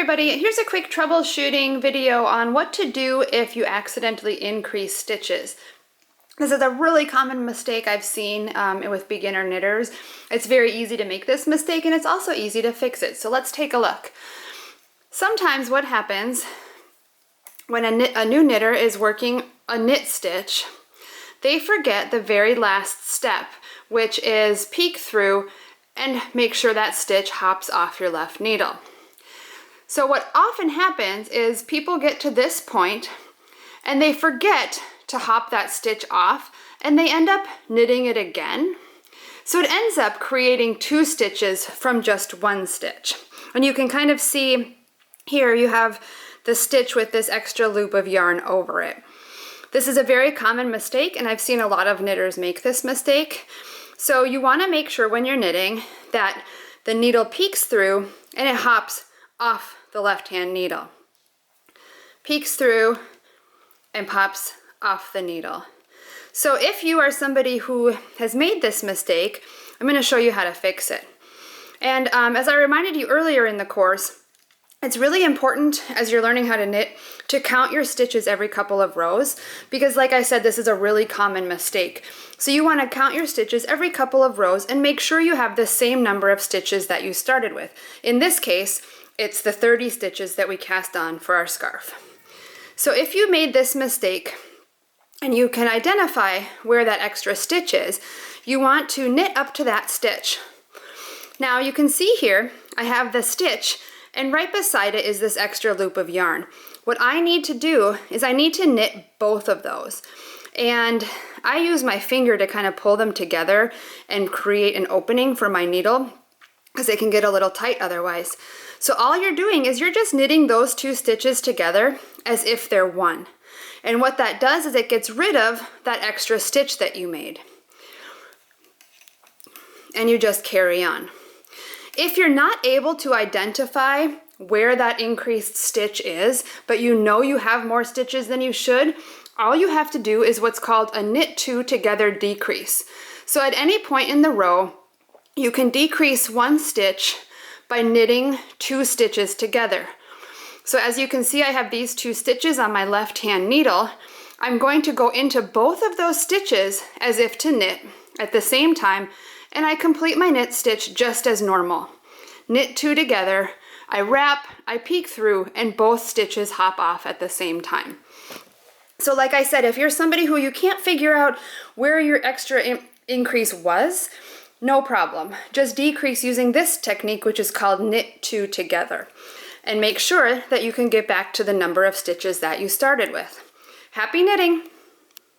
everybody, here's a quick troubleshooting video on what to do if you accidentally increase stitches. This is a really common mistake I've seen with beginner knitters. It's very easy to make this mistake and it's also easy to fix it. So let's take a look. Sometimes what happens when a new knitter is working a knit stitch, they forget the very last step, which is peek through and make sure that stitch hops off your left needle. So what often happens is people get to this point and they forget to hop that stitch off and they end up knitting it again. So it ends up creating two stitches from just one stitch. And you can kind of see here you have the stitch with this extra loop of yarn over it. This is a very common mistake and I've seen a lot of knitters make this mistake. So you want to make sure when you're knitting that the needle peeks through and it hops off the left-hand needle. Peeks through and pops off the needle. So if you are somebody who has made this mistake, I'm going to show you how to fix it. And as I reminded you earlier in the course, it's really important as you're learning how to knit to count your stitches every couple of rows because like I said, this is a really common mistake. So you want to count your stitches every couple of rows and make sure you have the same number of stitches that you started with. In this case, it's the 30 stitches that we cast on for our scarf. So if you made this mistake and you can identify where that extra stitch is, you want to knit up to that stitch. Now you can see here, I have the stitch and right beside it is this extra loop of yarn. What I need to do is I need to knit both of those. And I use my finger to kind of pull them together and create an opening for my needle because it can get a little tight otherwise. So all you're doing is you're just knitting those two stitches together as if they're one. And what that does is it gets rid of that extra stitch that you made. And you just carry on. If you're not able to identify where that increased stitch is, but you know you have more stitches than you should, all you have to do is what's called a knit two together decrease. So at any point in the row, you can decrease one stitch by knitting two stitches together. So as you can see, I have these two stitches on my left-hand needle. I'm going to go into both of those stitches as if to knit at the same time, and I complete my knit stitch just as normal. Knit two together, I wrap, I peek through, and both stitches hop off at the same time. So like I said, if you're somebody who you can't figure out where your extra increase was, no problem. Just decrease using this technique, which is called knit two together. And make sure that you can get back to the number of stitches that you started with. Happy knitting!